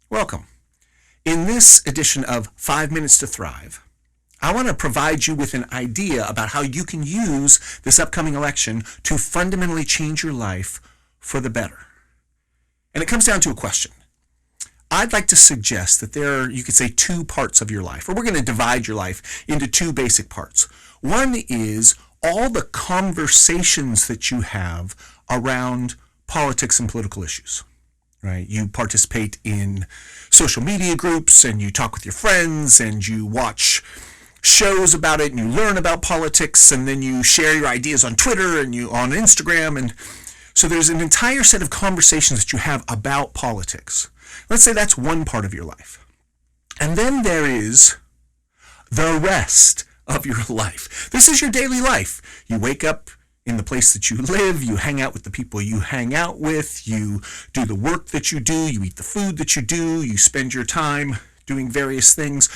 Welcome. In this edition of 5 Minutes to Thrive, I want to provide you with an idea about how you can use this upcoming election to fundamentally change your life for the better. And it comes down to a question. I'd like to suggest that there are, you could say, two parts of your life, or we're going to divide your life into two basic parts. One is all the conversations that you have around politics and political issues. Right? You participate in social media groups and you talk with your friends and you watch shows about it and you learn about politics and then you share your ideas on Twitter and you on Instagram. And so there's an entire set of conversations that you have about politics. Let's say that's one part of your life. And then there is the rest of your life. This is your daily life. You wake up in the place that you live, you hang out with the people you hang out with, you do the work that you do, you eat the food that you do, you spend your time doing various things.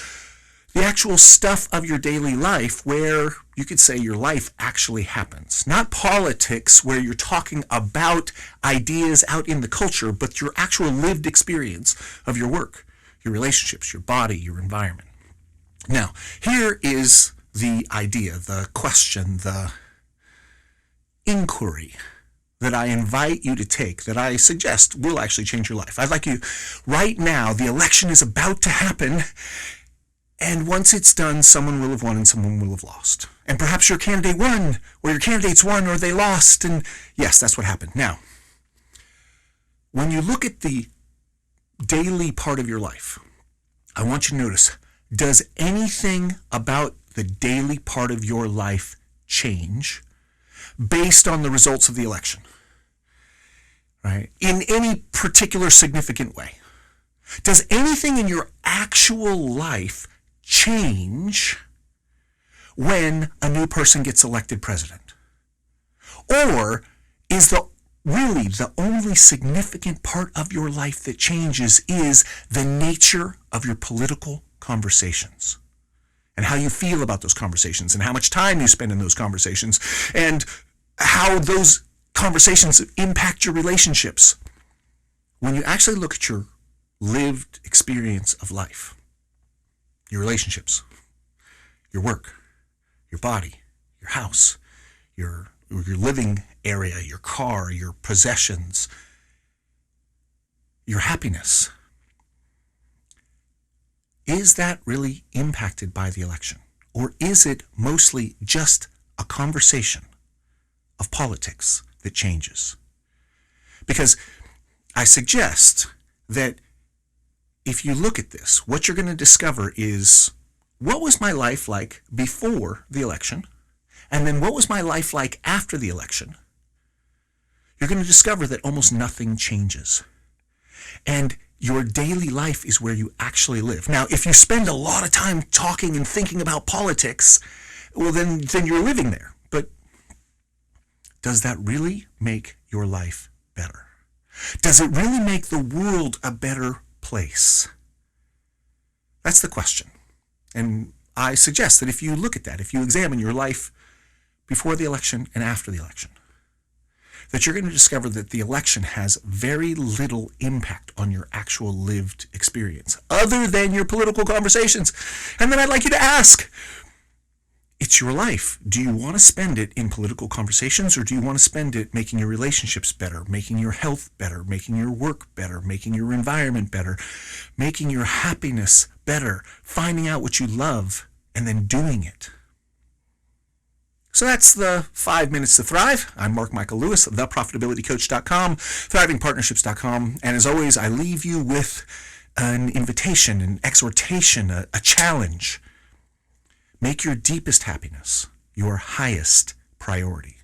The actual stuff of your daily life where you could say your life actually happens. Not politics where you're talking about ideas out in the culture, but your actual lived experience of your work, your relationships, your body, your environment. Now, here is the idea, the question, the inquiry that I invite you to take, that I suggest will actually change your life. I'd like you, right now, the election is about to happen, and once it's done, someone will have won and someone will have lost. And perhaps your candidate won, or your candidates won, or they lost, and yes, that's what happened. Now, when you look at the daily part of your life, I want you to notice, does anything about the daily part of your life change based on the results of the election, right? In any particular significant way? Does anything in your actual life change when a new person gets elected president? Or is really the only significant part of your life that changes is the nature of your political conversations and how you feel about those conversations and how much time you spend in those conversations and how those conversations impact your relationships? When you actually look at your lived experience of life, your relationships, your work, your body, your house, your living area, your car, your possessions, your happiness, is that really impacted by the election? Or is it mostly just a conversation of politics that changes? Because I suggest that if you look at this, what you're going to discover is, what was my life like before the election? And then what was my life like after the election? You're going to discover that almost nothing changes. And your daily life is where you actually live. Now, if you spend a lot of time talking and thinking about politics, well, then you're living there. But does that really make your life better? Does it really make the world a better place? That's the question. And I suggest that if you look at that, if you examine your life before the election and after the election, that you're going to discover that the election has very little impact on your actual lived experience, other than your political conversations. And then I'd like you to ask, it's your life. Do you want to spend it in political conversations, or do you want to spend it making your relationships better, making your health better, making your work better, making your environment better, making your happiness better, finding out what you love, and then doing it? So that's the 5 Minutes to Thrive. I'm Mark Michael Lewis of theprofitabilitycoach.com, thrivingpartnerships.com. And as always, I leave you with an invitation, an exhortation, a challenge. Make your deepest happiness your highest priority.